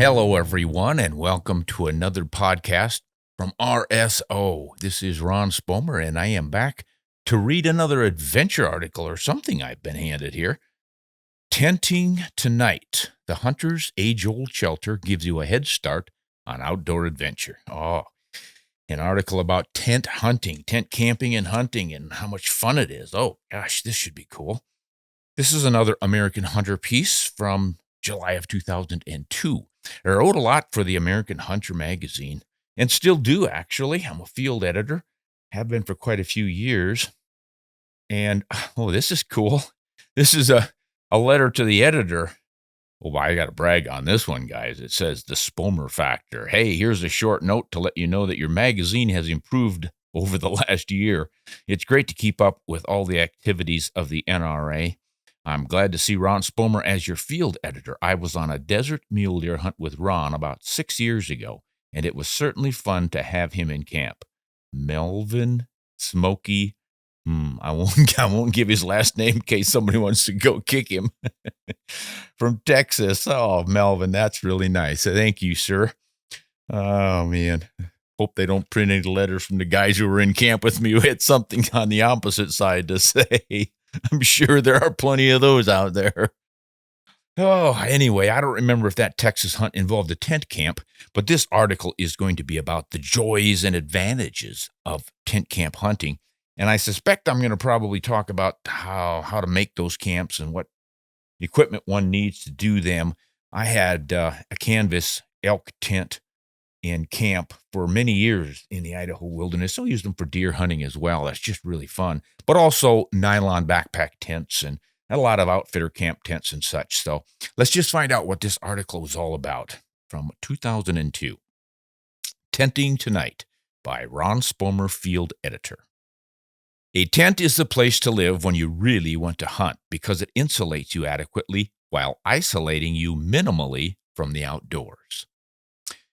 Hello, everyone, and welcome to another podcast from RSO. This is Ron Spomer, and I am back to read another adventure article or something I've been handed here. Tenting Tonight, the hunter's age-old shelter gives you a head start on outdoor adventure. Oh, an article about tent hunting, tent camping and hunting, and how much fun it is. Oh, gosh, this should be cool. This is another American Hunter piece from July of 2002. I wrote a lot for the American Hunter magazine, and still do, actually. I'm a field editor, have been for quite a few years. And, oh, this is cool. This is a letter to the editor. Well, I got to brag on this one, guys. It says, the Spomer Factor. Hey, here's a short note to let you know that your magazine has improved over the last year. It's great to keep up with all the activities of the NRA. I'm glad to see Ron Spomer as your field editor. I was on a desert mule deer hunt with Ron about 6 years ago, and it was certainly fun to have him in camp. Melvin Smokey. I won't give his last name in case somebody wants to go kick him. From Texas. Oh, Melvin, that's really nice. Thank you, sir. Oh, man. Hope they don't print any letters from the guys who were in camp with me who had something on the opposite side to say. I'm sure there are plenty of those out there. Oh, anyway, I don't remember if that Texas hunt involved a tent camp, but this article is going to be about the joys and advantages of tent camp hunting. And I suspect I'm going to probably talk about how to make those camps and what equipment one needs to do them. I had a canvas elk tent in camp for many years in the Idaho wilderness. So I used them for deer hunting as well. That's just really fun. But also nylon backpack tents and a lot of outfitter camp tents and such. So let's just find out what this article is all about from 2002. Tenting Tonight by Ron Spomer, field editor. A tent is the place to live when you really want to hunt because it insulates you adequately while isolating you minimally from the outdoors.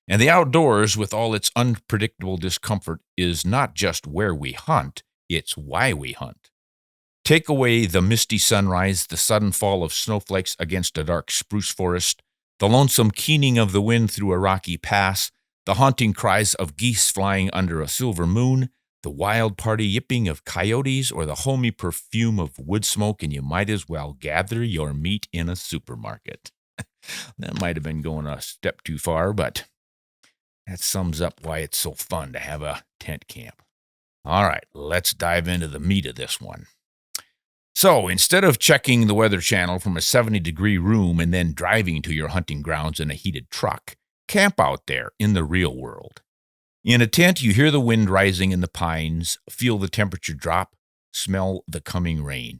And the outdoors, with all its unpredictable discomfort, is not just where we hunt, it's why we hunt. Take away the misty sunrise, the sudden fall of snowflakes against a dark spruce forest, the lonesome keening of the wind through a rocky pass, the haunting cries of geese flying under a silver moon, the wild party yipping of coyotes, or the homey perfume of wood smoke, and you might as well gather your meat in a supermarket. That might have been going a step too far, but that sums up why it's so fun to have a tent camp. All right, let's dive into the meat of this one. So instead of checking the Weather Channel from a 70-degree room and then driving to your hunting grounds in a heated truck, camp out there in the real world. In a tent, you hear the wind rising in the pines, feel the temperature drop, smell the coming rain.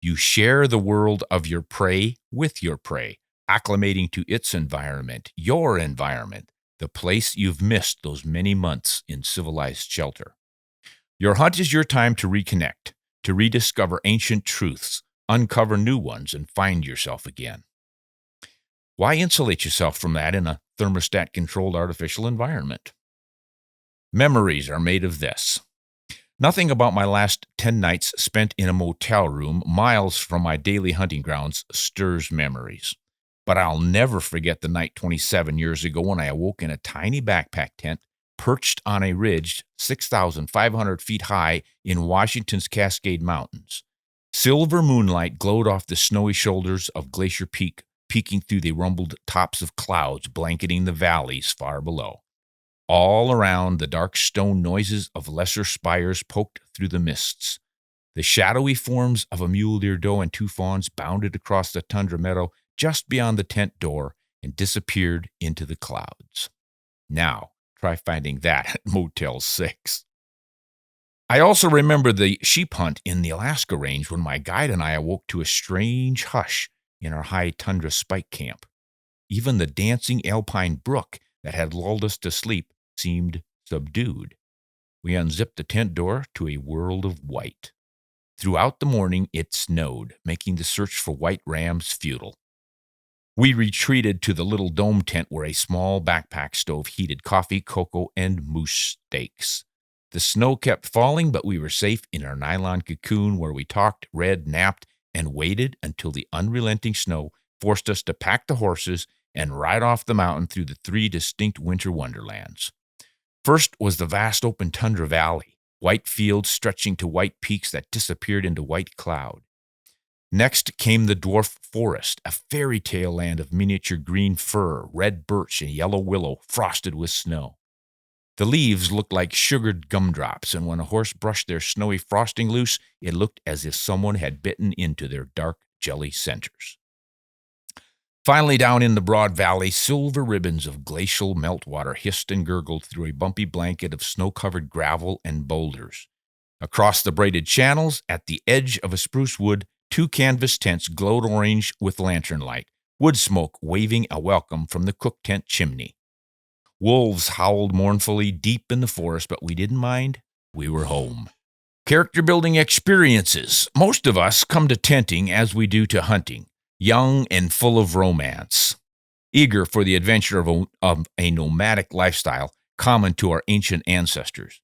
You share the world of your prey with your prey, acclimating to its environment, your environment, the place you've missed those many months in civilized shelter. Your hunt is your time to reconnect, to rediscover ancient truths, uncover new ones, and find yourself again. Why insulate yourself from that in a thermostat-controlled artificial environment? Memories are made of this. Nothing about my last 10 nights spent in a motel room miles from my daily hunting grounds stirs memories. But I'll never forget the night 27 years ago when I awoke in a tiny backpack tent perched on a ridge 6,500 feet high in Washington's Cascade Mountains. Silver moonlight glowed off the snowy shoulders of Glacier Peak, peeking through the rumbled tops of clouds blanketing the valleys far below. All around, the dark stone noises of lesser spires poked through the mists. The shadowy forms of a mule deer doe and two fawns bounded across the tundra meadow just beyond the tent door and disappeared into the clouds. Now, try finding that at Motel 6. I also remember the sheep hunt in the Alaska range when my guide and I awoke to a strange hush in our high tundra spike camp. Even the dancing alpine brook that had lulled us to sleep seemed subdued. We unzipped the tent door to a world of white. Throughout the morning, it snowed, making the search for white rams futile. We retreated to the little dome tent where a small backpack stove heated coffee, cocoa, and moose steaks. The snow kept falling, but we were safe in our nylon cocoon where we talked, read, napped, and waited until the unrelenting snow forced us to pack the horses and ride off the mountain through the 3 distinct winter wonderlands. First was the vast open tundra valley, white fields stretching to white peaks that disappeared into white cloud. Next came the dwarf forest, a fairy tale land of miniature green fir, red birch, and yellow willow frosted with snow. The leaves looked like sugared gumdrops, and when a horse brushed their snowy frosting loose, it looked as if someone had bitten into their dark jelly centers. Finally, down in the broad valley, silver ribbons of glacial meltwater hissed and gurgled through a bumpy blanket of snow-covered gravel and boulders. Across the braided channels, at the edge of a spruce wood, 2 canvas tents glowed orange with lantern light, wood smoke waving a welcome from the cook tent chimney. Wolves howled mournfully deep in the forest, but we didn't mind. We were home. Character-building experiences. Most of us come to tenting as we do to hunting, young and full of romance, eager for the adventure of a nomadic lifestyle common to our ancient ancestors.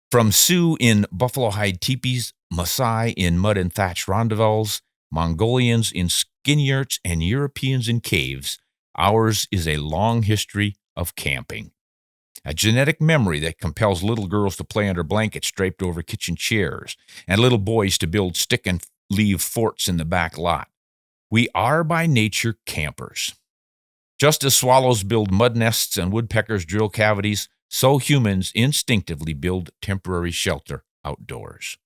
From Sioux in buffalo hide teepees, Maasai in mud and thatch rondavels, Mongolians in skin yurts, and Europeans in caves, ours is a long history of camping. A genetic memory that compels little girls to play under blankets draped over kitchen chairs, and little boys to build stick and leave forts in the back lot. We are by nature campers. Just as swallows build mud nests and woodpeckers drill cavities, so humans instinctively build temporary shelter outdoors.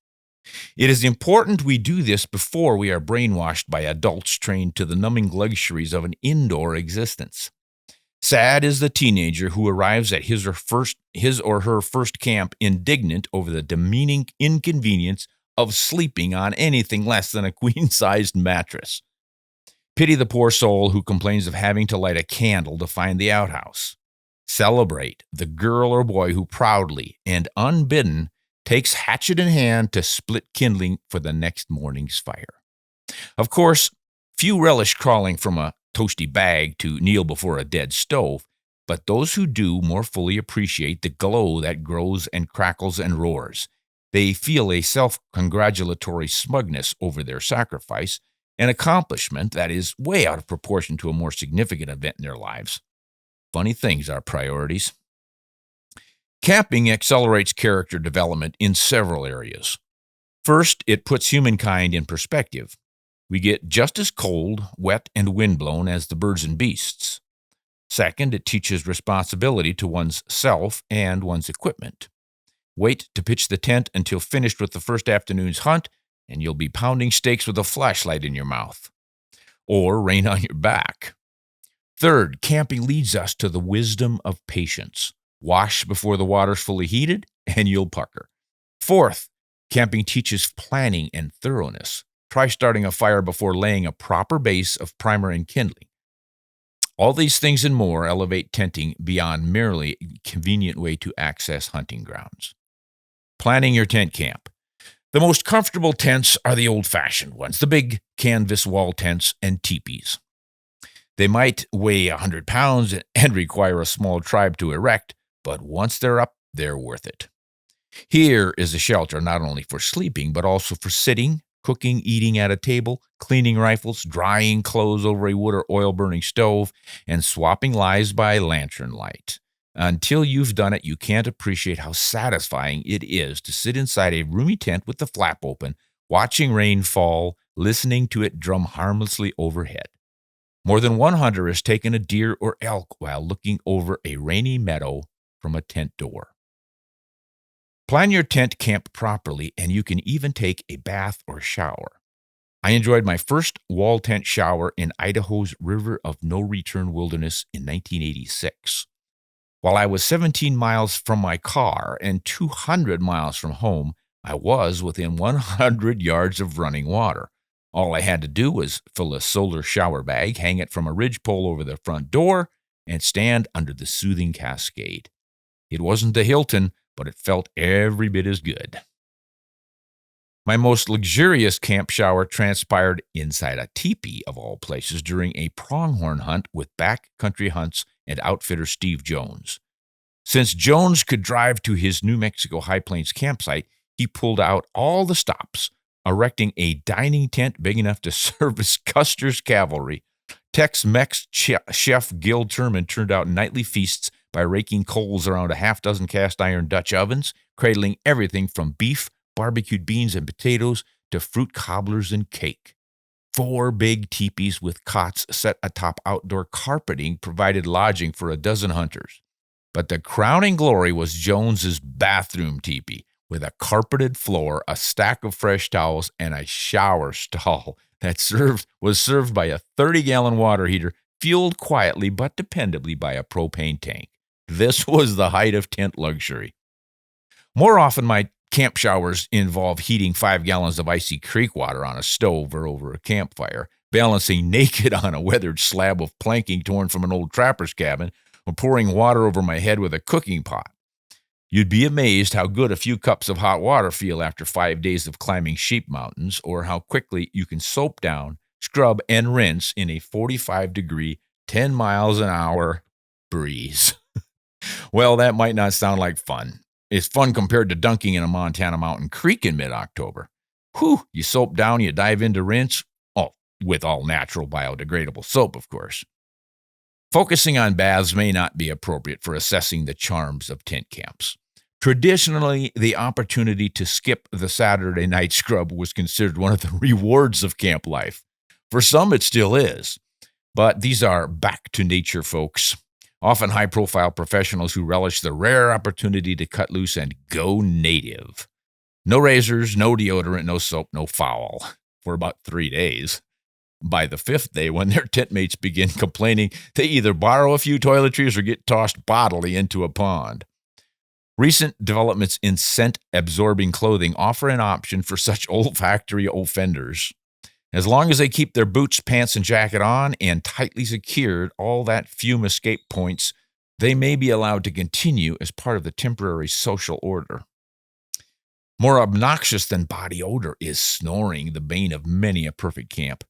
It is important we do this before we are brainwashed by adults trained to the numbing luxuries of an indoor existence. Sad is the teenager who arrives at his or her first camp indignant over the demeaning inconvenience of sleeping on anything less than a queen-sized mattress. Pity the poor soul who complains of having to light a candle to find the outhouse. Celebrate the girl or boy who proudly and unbidden takes hatchet in hand to split kindling for the next morning's fire. Of course, few relish crawling from a toasty bag to kneel before a dead stove, but those who do more fully appreciate the glow that grows and crackles and roars. They feel a self-congratulatory smugness over their sacrifice, an accomplishment that is way out of proportion to a more significant event in their lives. Funny things are priorities. Camping accelerates character development in several areas. First, it puts humankind in perspective. We get just as cold, wet, and windblown as the birds and beasts. Second, it teaches responsibility to one's self and one's equipment. Wait to pitch the tent until finished with the first afternoon's hunt, and you'll be pounding steaks with a flashlight in your mouth. Or rain on your back. Third, camping leads us to the wisdom of patience. Wash before the water's fully heated, and you'll pucker. Fourth, camping teaches planning and thoroughness. Try starting a fire before laying a proper base of primer and kindling. All these things and more elevate tenting beyond merely a convenient way to access hunting grounds. Planning your tent camp. The most comfortable tents are the old-fashioned ones, the big canvas wall tents and teepees. They might weigh 100 pounds and require a small tribe to erect, but once they're up, they're worth it. Here is a shelter not only for sleeping, but also for sitting, cooking, eating at a table, cleaning rifles, drying clothes over a wood or oil-burning stove, and swapping lives by lantern light. Until you've done it, you can't appreciate how satisfying it is to sit inside a roomy tent with the flap open, watching rain fall, listening to it drum harmlessly overhead. More than one hunter has taken a deer or elk while looking over a rainy meadow from a tent door. Plan your tent camp properly, and you can even take a bath or shower. I enjoyed my first wall tent shower in Idaho's River of No Return Wilderness in 1986. While I was 17 miles from my car and 200 miles from home, I was within 100 yards of running water. All I had to do was fill a solar shower bag, hang it from a ridgepole over the front door, and stand under the soothing cascade. It wasn't the Hilton, but it felt every bit as good. My most luxurious camp shower transpired inside a teepee, of all places, during a pronghorn hunt with Backcountry Hunts and outfitter Steve Jones. Since Jones could drive to his New Mexico High Plains campsite, he pulled out all the stops, erecting a dining tent big enough to service Custer's cavalry, Tex-Mex chef Gil Turman turned out nightly feasts by raking coals around a half dozen cast iron Dutch ovens, cradling everything from beef, barbecued beans and potatoes to fruit cobblers and cake. 4 big teepees with cots set atop outdoor carpeting provided lodging for a dozen hunters. But the crowning glory was Jones's bathroom teepee, with a carpeted floor, a stack of fresh towels, and a shower stall that was served by a 30-gallon water heater, fueled quietly but dependably by a propane tank. This was the height of tent luxury. More often, my camp showers involve heating 5 gallons of icy creek water on a stove or over a campfire, balancing naked on a weathered slab of planking torn from an old trapper's cabin, or pouring water over my head with a cooking pot. You'd be amazed how good a few cups of hot water feel after 5 days of climbing sheep mountains, or how quickly you can soap down, scrub, and rinse in a 45-degree, 10 miles an hour breeze. Well, that might not sound like fun. It's fun compared to dunking in a Montana mountain creek in mid-October. Whew, you soap down, you dive into rinse, with all natural biodegradable soap, of course. Focusing on baths may not be appropriate for assessing the charms of tent camps. Traditionally, the opportunity to skip the Saturday night scrub was considered one of the rewards of camp life. For some, it still is. But these are back-to-nature folks, often high-profile professionals who relish the rare opportunity to cut loose and go native. No razors, no deodorant, no soap, no foul for about 3 days. By the 5th day, when their tent mates begin complaining, they either borrow a few toiletries or get tossed bodily into a pond. Recent developments in scent-absorbing clothing offer an option for such olfactory offenders. As long as they keep their boots, pants, and jacket on and tightly secured all that fume escape points, they may be allowed to continue as part of the temporary social order. More obnoxious than body odor is snoring, the bane of many a perfect camp.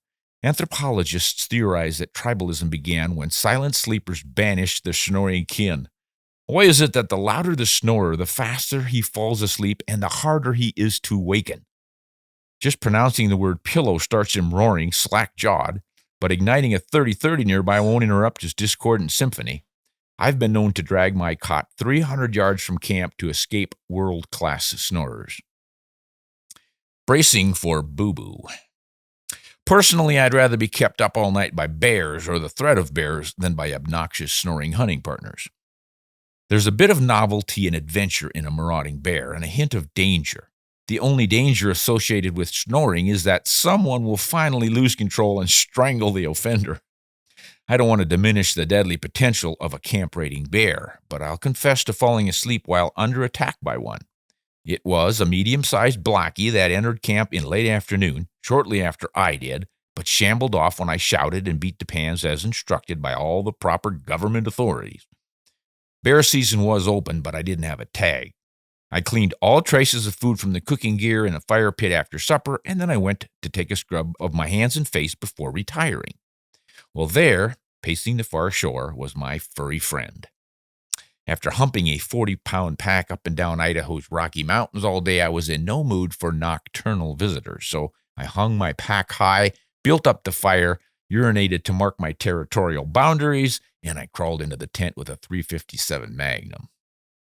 Anthropologists theorize that tribalism began when silent sleepers banished their snoring kin. Why is it that the louder the snorer, the faster he falls asleep and the harder he is to waken? Just pronouncing the word pillow starts him roaring, slack-jawed, but igniting a 30-30 nearby won't interrupt his discordant symphony. I've been known to drag my cot 300 yards from camp to escape world-class snorers. Bracing for boo-boo. Personally, I'd rather be kept up all night by bears or the threat of bears than by obnoxious snoring hunting partners. There's a bit of novelty and adventure in a marauding bear and a hint of danger. The only danger associated with snoring is that someone will finally lose control and strangle the offender. I don't want to diminish the deadly potential of a camp-raiding bear, but I'll confess to falling asleep while under attack by one. It was a medium-sized blackie that entered camp in late afternoon, shortly after I did, but shambled off when I shouted and beat the pans as instructed by all the proper government authorities. Bear season was open, but I didn't have a tag. I cleaned all traces of food from the cooking gear in a fire pit after supper, and then I went to take a scrub of my hands and face before retiring. Well, there, pacing the far shore, was my furry friend. After humping a 40-pound pack up and down Idaho's Rocky Mountains all day, I was in no mood for nocturnal visitors, so I hung my pack high, built up the fire, urinated to mark my territorial boundaries, and I crawled into the tent with a .357 Magnum.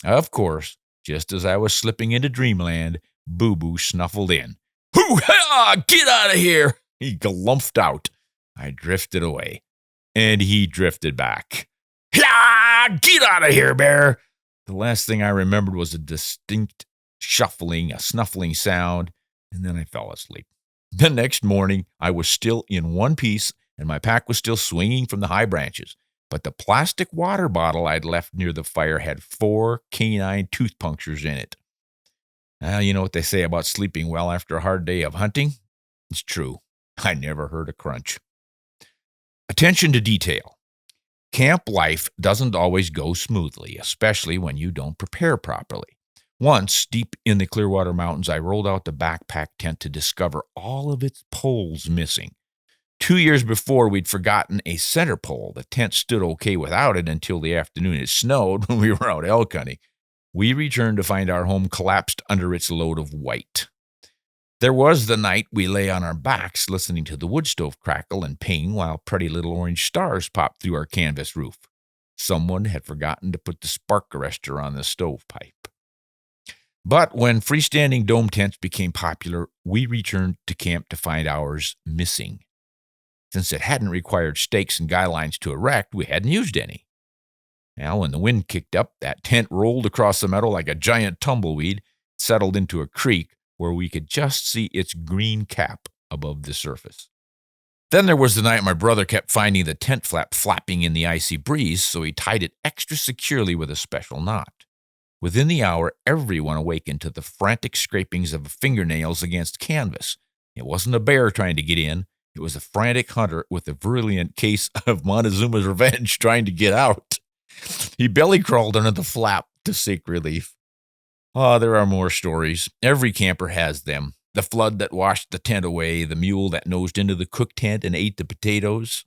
Of course, just as I was slipping into dreamland, Boo-Boo snuffled in. "Hoo-ha! Get out of here!" He glumped out. I drifted away, and he drifted back. "Yeah, get out of here, bear!" The last thing I remembered was a distinct shuffling, a snuffling sound, and then I fell asleep. The next morning, I was still in one piece, and my pack was still swinging from the high branches. But the plastic water bottle I'd left near the fire had 4 canine tooth punctures in it. You know what they say about sleeping well after a hard day of hunting? It's true. I never heard a crunch. Attention to detail. Camp life doesn't always go smoothly, especially when you don't prepare properly. Once, deep in the Clearwater Mountains, I rolled out the backpack tent to discover all of its poles missing. 2 years before, we'd forgotten a center pole. The tent stood okay without it until the afternoon it snowed when we were out elk hunting. We returned to find our home collapsed under its load of white. There was the night we lay on our backs listening to the wood stove crackle and ping while pretty little orange stars popped through our canvas roof. Someone had forgotten to put the spark arrestor on the stovepipe. But when freestanding dome tents became popular, we returned to camp to find ours missing. Since it hadn't required stakes and guy lines to erect, we hadn't used any. Now, when the wind kicked up, that tent rolled across the meadow like a giant tumbleweed, settled into a creek where we could just see its green cap above the surface. Then there was the night my brother kept finding the tent flap flapping in the icy breeze, so he tied it extra securely with a special knot. Within the hour, everyone awakened to the frantic scrapings of fingernails against canvas. It wasn't a bear trying to get in. It was a frantic hunter with a virulent case of Montezuma's revenge trying to get out. He belly crawled under the flap to seek relief. There are more stories. Every camper has them. The flood that washed the tent away, the mule that nosed into the cook tent and ate the potatoes,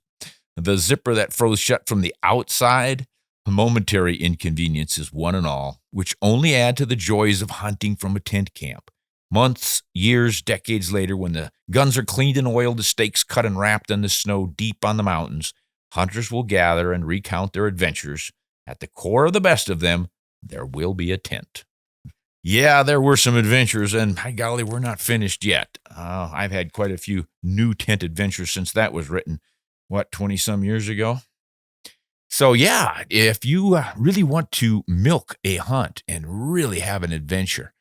the zipper that froze shut from the outside. Momentary inconveniences, one and all, which only add to the joys of hunting from a tent camp. Months, years, decades later, when the guns are cleaned and oiled, the stakes cut and wrapped in the snow deep on the mountains, hunters will gather and recount their adventures. At the core of the best of them, there will be a tent. Yeah, there were some adventures, and by golly, we're not finished yet. I've had quite a few new tent adventures since that was written, 20-some years ago? So yeah, if you really want to milk a hunt and really have an adventure,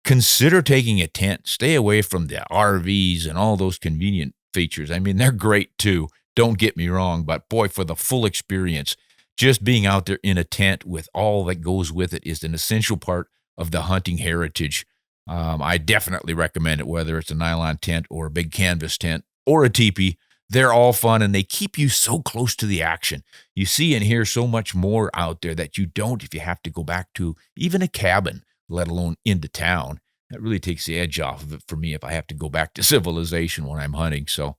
consider taking a tent. Stay away from the RVs and all those convenient features. I mean, they're great too. Don't get me wrong, but boy, for the full experience, just being out there in a tent with all that goes with it is an essential part of the hunting heritage. I definitely recommend it, whether it's a nylon tent or a big canvas tent or a teepee. They're all fun, and they keep you so close to the action. You see and hear so much more out there that you don't if you have to go back to even a cabin, let alone into town. That really takes the edge off of it for me if I have to go back to civilization when I'm hunting. So,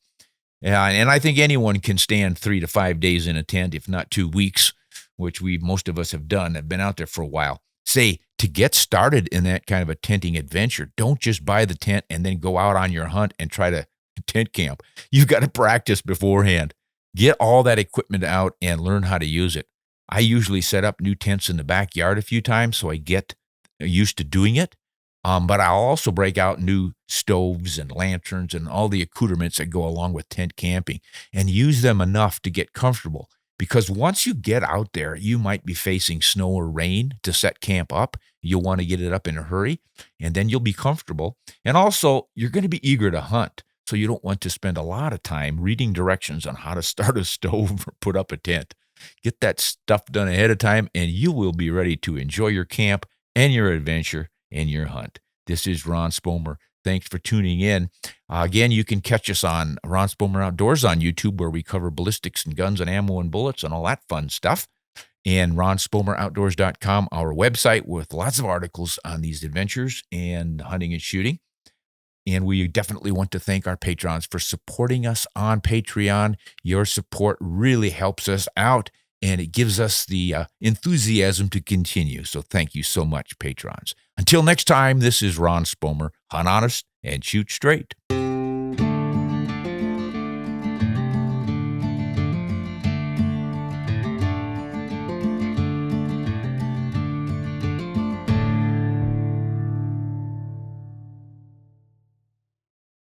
yeah, and I think anyone can stand 3 to 5 days in a tent, if not 2 weeks, which most of us have done, have been out there for a while. Say, to get started in that kind of a tenting adventure, don't just buy the tent and then go out on your hunt and try to tent camp. You've got to practice beforehand. Get all that equipment out and learn how to use it. I usually set up new tents in the backyard a few times so I get used to doing it. But I'll also break out new stoves and lanterns and all the accoutrements that go along with tent camping and use them enough to get comfortable. Because once you get out there, you might be facing snow or rain to set camp up. You'll want to get it up in a hurry, and then you'll be comfortable. And also, you're going to be eager to hunt, so you don't want to spend a lot of time reading directions on how to start a stove or put up a tent. Get that stuff done ahead of time, and you will be ready to enjoy your camp and your adventure and your hunt. This is Ron Spomer. Thanks for tuning in. Again, you can catch us on Ron Spomer Outdoors on YouTube, where we cover ballistics and guns and ammo and bullets and all that fun stuff. And RonSpomerOutdoors.com, our website with lots of articles on these adventures and hunting and shooting. And we definitely want to thank our patrons for supporting us on Patreon. Your support really helps us out, and it gives us the enthusiasm to continue. So thank you so much, patrons. Until next time, this is Ron Spomer. Hunt honest and shoot straight.